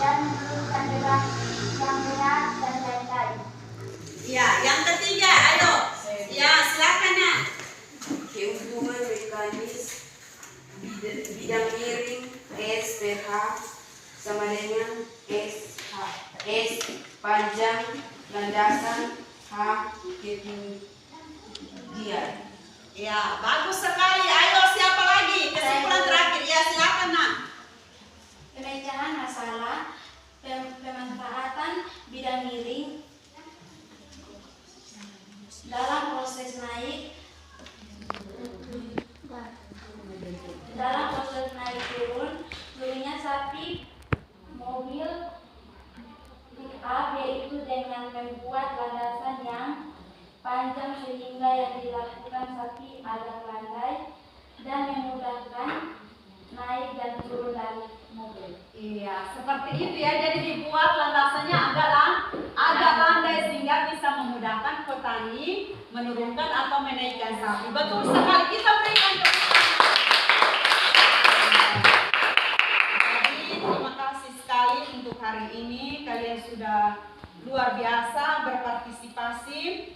dan menurunkan berat yang berat dan lain-lain. Iya, yang ketiga, ayo. Ya, silakan nak. Hubungan mekanis bidang miring SPH sama dengan SH. S panjang, landasan, H ketinggian. Ya, bagus sekali. Ayo, siapa lagi? Kesimpulan terakhir. Ya, silakan nak. Pemecahan masalah, pemanfaatan bidang miring dalam proses naik turun, turunnya sapi, mobil, pick-up, yaitu dengan membuat landasan yang panjang sehingga yang dilakukan sapi agak landai dan memudahkan naik dan turun dari mobil. Iya, seperti itu ya. Jadi dibuat landasannya agak landai sehingga bisa memudahkan petani menurunkan atau menaikkan sapi. Betul sekali. Kita berikan tepuk tangan. Jadi terima kasih sekali untuk hari ini. Kalian sudah luar biasa berpartisipasi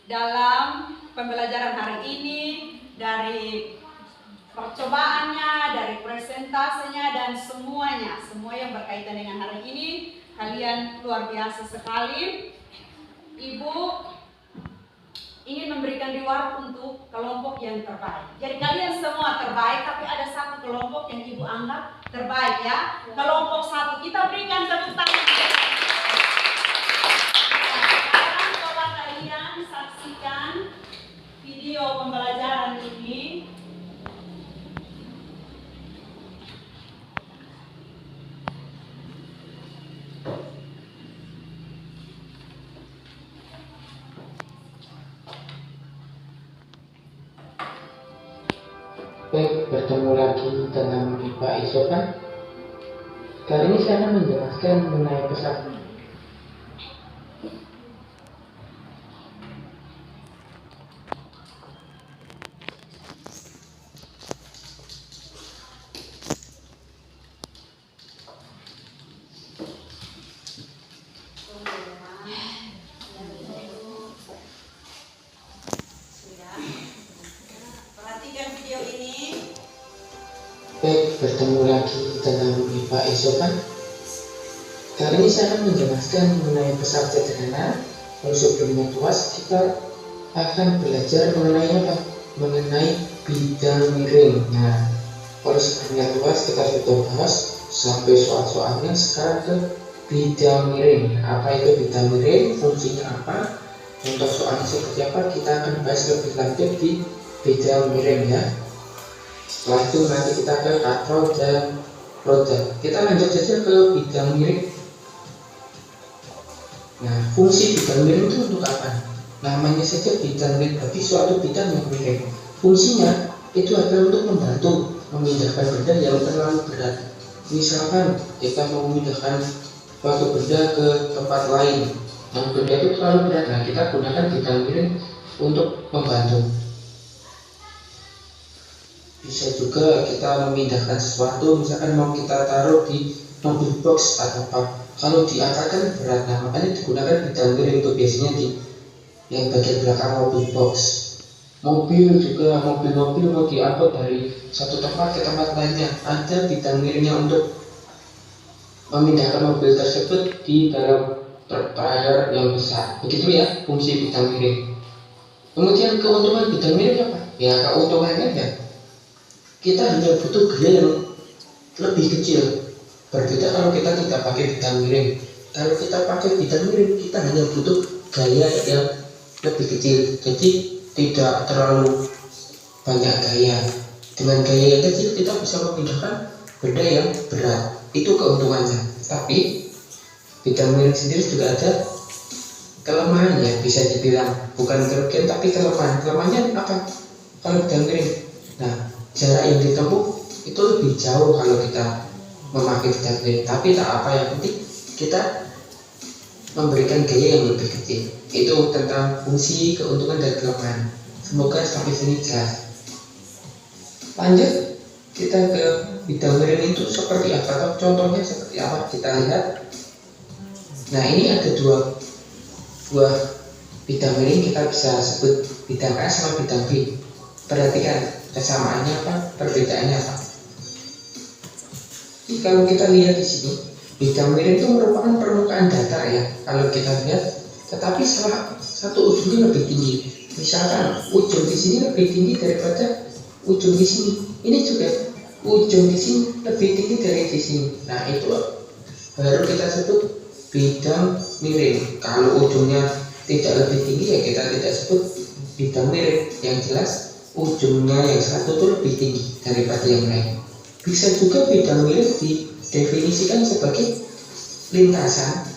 dalam pembelajaran hari ini, dari percobaannya, dari presentasenya, dan semuanya, semua yang berkaitan dengan hari ini. Kalian luar biasa sekali. Ibu ingin memberikan reward untuk kelompok yang terbaik. Jadi kalian semua terbaik, tapi ada satu kelompok yang ibu anggap terbaik ya. Kelompok satu, kita berikan tepuk tangan. Sekarang coba kalian saksikan video pembelajaran ini. Baik, bertemu lagi dengan Pak Isokan. Kali ini saya akan menjelaskan mengenai pesan. Baik, bertemu lagi dengan Pak Isokan. Kali ini saya akan menjelaskan mengenai pesan sederhana. Lalu sebelumnya tuas, kita akan belajar mengenai apa? Mengenai bidang miring. Nah, kalau sebelumnya tuas kita sudah bahas sampai soal-soalnya. Sekarang ke bidang miring. Apa itu bidang miring? Fungsinya apa? Untuk soalnya seperti apa? Kita akan bahas lebih lanjut di bidang miring ya. Setelah itu nanti kita ke katrol dan roda. Kita lanjut saja ke bidang miring. Nah, fungsi bidang miring itu untuk apa? Namanya saja bidang miring, berarti suatu bidang yang miring. Fungsinya itu adalah untuk membantu memindahkan benda yang terlalu berat. Misalkan kita mau memindahkan suatu benda ke tempat lain, yang benda itu terlalu berat. Nah, kita gunakan bidang miring untuk membantu. Bisa juga kita memindahkan sesuatu, misalkan mau kita taruh di mobil box atau apa. Kalau diangkatkan berat, nah makanya digunakan bidang miring untuk biasanya di yang bagian belakang mobil box. Mobil juga, mobil-mobil mau diangkut dari satu tempat ke tempat lainnya, ada bidang miringnya untuk memindahkan mobil tersebut di dalam trailer yang besar. Begitu ya fungsi bidang miring. Kemudian keuntungan bidang miring apa? Ya keuntungannya ya kita hanya butuh gaya yang lebih kecil. Berbeda kalau kita tidak pakai bidang miring. Kalau kita pakai bidang miring, kita hanya butuh gaya yang lebih kecil, jadi tidak terlalu banyak gaya. Dengan gaya yang kecil kita bisa memindahkan benda yang berat, itu keuntungannya. Tapi bidang miring sendiri juga ada kelemahannya, bisa dibilang bukan kerugian tapi kelemahan. Kelemahannya apa? Kalau bidang miring, nah jarak yang ditempuh itu lebih jauh kalau kita memakai bidang miring. Tapi tak apa, yang penting kita memberikan gaya yang lebih kecil. Itu tentang fungsi, keuntungan, dan kelemahan. Semoga sampai sini jelas. Lanjut kita ke bidang miring itu seperti apa, atau contohnya seperti apa, kita lihat. Nah, ini ada dua buah bidang miring, kita bisa sebut bidang A sama bidang B. Perhatikan kesamaannya apa, perbedaannya apa. Jadi kalau kita lihat di sini, bidang miring itu merupakan permukaan datar ya, kalau kita lihat, tetapi salah satu ujungnya lebih tinggi. Misalkan ujung di sini lebih tinggi daripada ujung di sini. Ini juga ujung di sini lebih tinggi dari di sini. Nah, itu baru kita sebut bidang miring. Kalau ujungnya tidak lebih tinggi ya kita tidak sebut bidang miring. Yang jelas ujungnya yang satu itu lebih tinggi daripada yang lain. Bisa juga bidang miring didefinisikan sebagai lintasan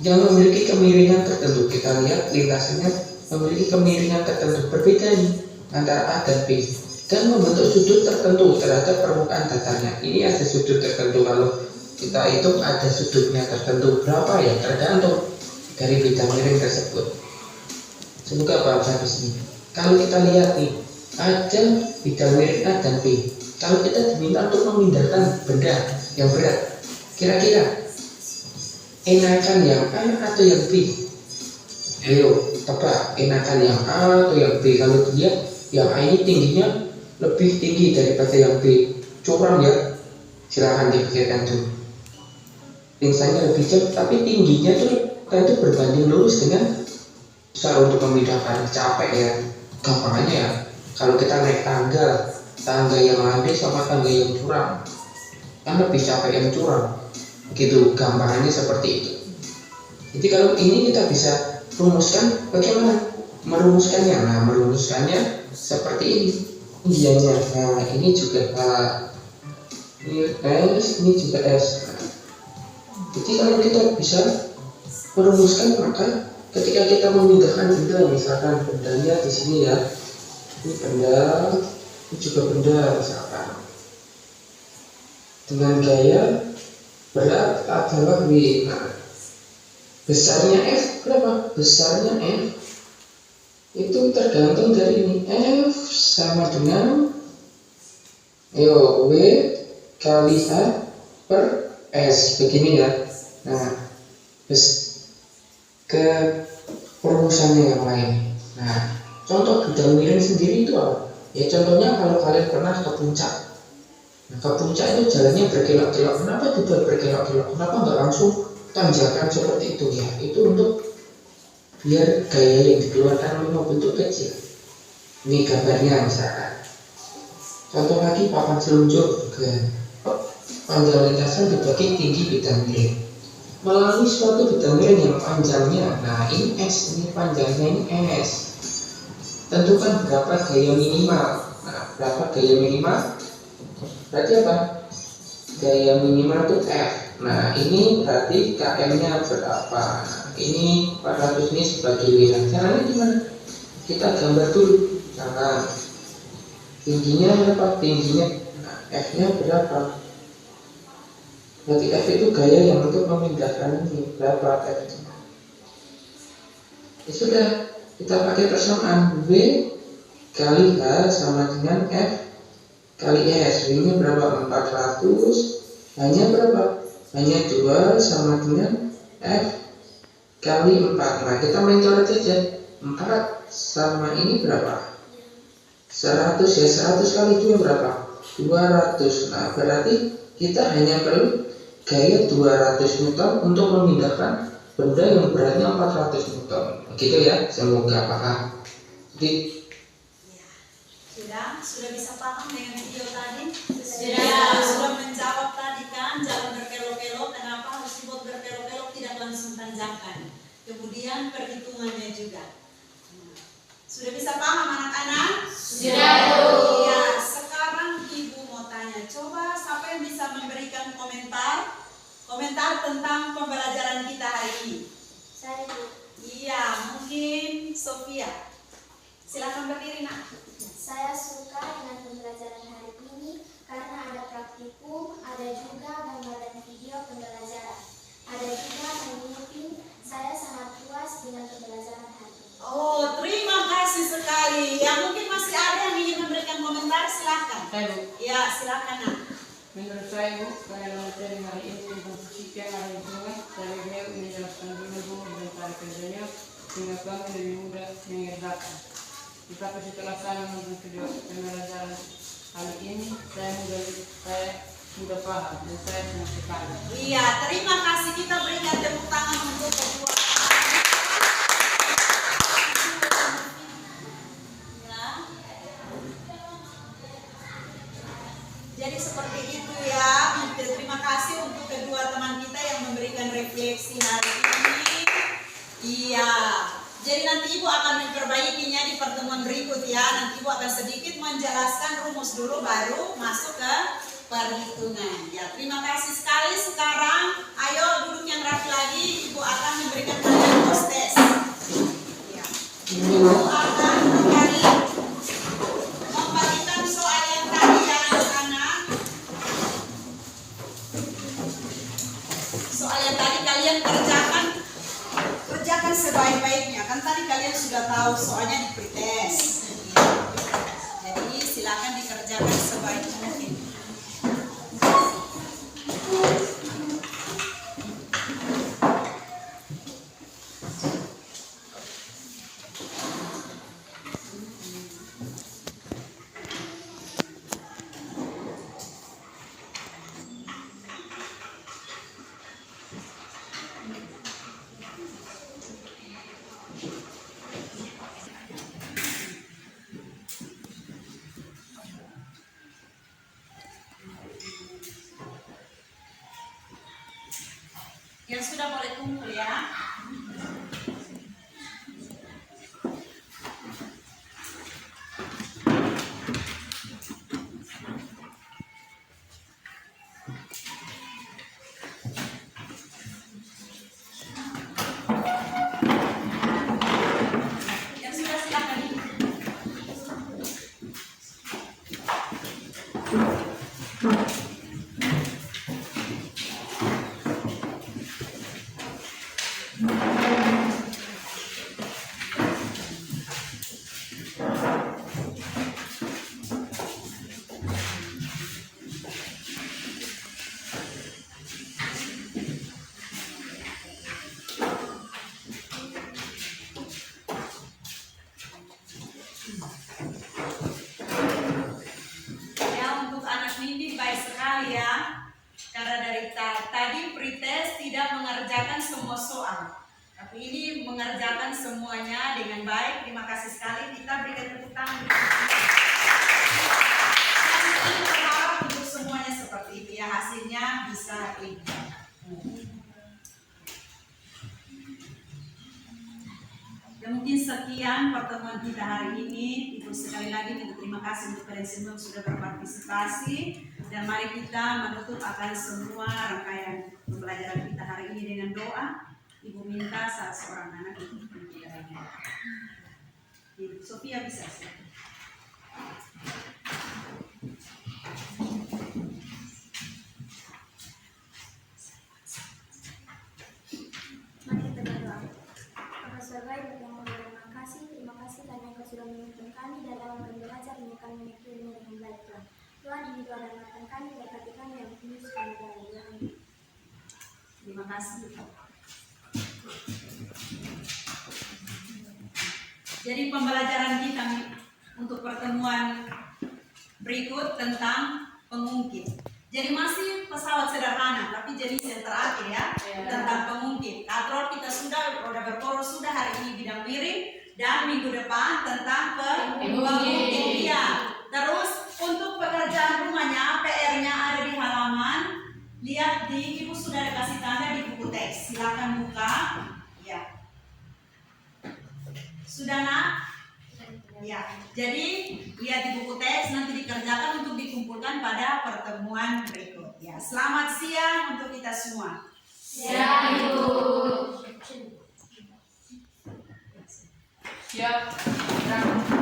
yang memiliki kemiringan tertentu. Kita lihat lintasannya memiliki kemiringan tertentu. Berbeda nih antara A dan B, dan membentuk sudut tertentu terhadap permukaan datarnya. Ini ada sudut tertentu, kalau kita hitung ada sudutnya tertentu berapa ya, tergantung dari bidang miring tersebut. Semoga paham sampai sini. Kalau kita lihat nih, ada bidang miring A dan B. Kalau kita diminta untuk memindahkan benda yang berat, kira-kira enakan yang A atau yang B? Ayo tebak, enakan yang A atau yang B? Kalau dilihat yang A ini tingginya lebih tinggi daripada yang B, curam ya, silahkan dipikirkan dulu. Lintasannya lebih jauh, tapi tingginya itu berbanding lurus dengan besar untuk memindahkan. Capek ya, gampangnya ya, kalau kita naik tangga yang landai sama tangga yang curam, kan lebih capek yang curam. Begitu gampangannya seperti itu. Jadi kalau ini kita bisa rumuskan, bagaimana merumuskannya? Nah, merumuskannya seperti ini. Tinggiannya, nah ini juga H, ini S, ini juga S. Jadi kalau kita bisa merumuskan, maka ketika kita memindahkan benda, misalkan bendanya di sini ya, ini benda, ini juga benda misalkan, dengan gaya berat adalah W. Nah, besarnya F berapa? Besarnya F itu tergantung dari ini, F sama dengan W kali H per S, begini ya. Nah, ke perumusannya yang lain. Nah, contoh bidang miring sendiri itu apa? Ya contohnya kalau kalian pernah ke puncak. Nah, ke puncak itu jalannya berkelok-kelok. Kenapa dibuat berkelok-kelok? Kenapa nggak langsung tanjakan seperti itu ya? Itu untuk biar gaya yang dikeluarkan oleh mobil itu kecil. Ini gambarnya misalkan. Contoh lagi papan seluncur juga. Panjang lintasan dibagi tinggi bidang miring. Melalui suatu bidang miring yang panjangnya, nah ini S, ini panjangnya ini S. Tentukan berapa gaya minimal. Nah, berapa gaya minimal? Berarti apa? Gaya minimal itu F. Nah, ini berarti KM-nya berapa? Nah, ini 400 ini sebagai wilayah. Caranya gimana? Kita gambar dulu. Misalkan tingginya berapa? Tingginya F-nya berapa? Berarti F itu gaya yang untuk memindahkan ini. Berapa F-nya? Ya sudah, kita pakai persamaan W kali H sama dengan F kali S. W-nya berapa? 400. Hanya berapa? Hanya 2 sama dengan F kali 4. Nah, kita main coret saja. 4 sama ini berapa? 100 ya. 100 kali 2 berapa? 200. Nah, berarti kita hanya perlu gaya 200 Newton untuk memindahkan benda yang beratnya 400 Newton. Begitu ya, semoga paham. Jadi sudah bisa paham dengan video tadi? Sudah menjawab tadi kan, jalan berkelok bagian perhitungannya juga. Sudah bisa paham anak-anak? Sudah. Ya, sekarang Ibu mau tanya, coba siapa yang bisa memberikan komentar tentang pembelajaran kita hari ini? Saya Bu. Iya, mungkin Sofia. Silakan berdiri, Nak. Saya suka dengan pembelajaran hari ini karena ada praktikum, ada juga gambar dan video pembelajaran. Ada juga memimpin. Saya sangat puas dengan pembelajaran hari ini. Oh, terima kasih sekali. Ya, mungkin masih ada yang ingin memberikan komentar, silakan. Saya Bu, Ya, silakan, Nak. menurut saya Bu, karena materi hari ini tentang fisika yang ada di sungai, saya beliau menjelaskan dulu dan cara kerjanya sehingga kami lebih mudah mengerjakan. Tetapi setelah saya menonton video pembelajaran kali ini, saya mudah paham dan saya senang sekali. Iya, terima kasih. Kita berikan tepuk tangan untuk kedua. Ya. Jadi seperti itu ya. Terima kasih untuk kedua teman kita yang memberikan refleksi hari ini. Iya. Jadi nanti Ibu akan memperbaikinya di pertemuan berikut ya. Nanti Ibu akan sedikit menjelaskan rumus dulu baru masuk ke perhitungan. Ya, terima kasih sekali. Sekarang ayo duduk yang rapi lagi. Ibu akan memberikan kalian post test. Ya. Ibu akan membagikan soal yang tadi ya anak-anak. Soal yang tadi kalian kerjakan sebaik-baiknya. Kan tadi kalian sudah tahu soalnya di pretest. Ya. Jadi silakan dikerjakan sebaik mungkin. Yang sudah boleh kumpul ya. Yang sudah silakan. Ya, untuk anak ini baik sekali ya. Karena dari tadi pretest tidak mengerjakan semua soal. Tapi ini mengerjakan semuanya dengan baik. Terima kasih sekali. Kita berikan tepuk tangan. Dan ini berharap untuk semuanya seperti itu ya. Hasilnya bisa lebih baik. Dan mungkin sekian pertemuan kita hari ini. Ibu sekali lagi minta terima kasih untuk kalian semua yang sudah berpartisipasi. Dan mari kita menutup akan semua rangkaian pembelajaran kita hari ini dengan doa. Ibu minta salah seorang anak untuk menjaga doa. Ibu Sofia bisa sih. Mari kita berdoa. Bapa Surga yang berterima kasih karena Engkau sudah menuntun kami dalam belajar ini kami memiliki ilmu dengan baik Tuhan. Tuhan ini doa dan harapan kami berkati kami yang kudus kami dalam Tuhan. Terima kasih. Jadi pembelajaran kita untuk pertemuan berikut tentang pengungkit. Jadi masih pesawat sederhana, tapi jenis yang terakhir ya, tentang pengungkit. Katrol kita sudah, roda berporos sudah, hari ini bidang miring, dan minggu depan tentang pengungkit. Ya. Terus untuk pekerjaan rumahnya, PR-nya ada di halaman. Lihat di, Ibu sudah ada kasih tanda di buku teks. Silakan buka. Ya. Sudah nak? Ya, jadi lihat di buku teks, nanti dikerjakan untuk dikumpulkan pada pertemuan berikut. Ya, selamat siang untuk kita semua. Siap, Ibu. Siap.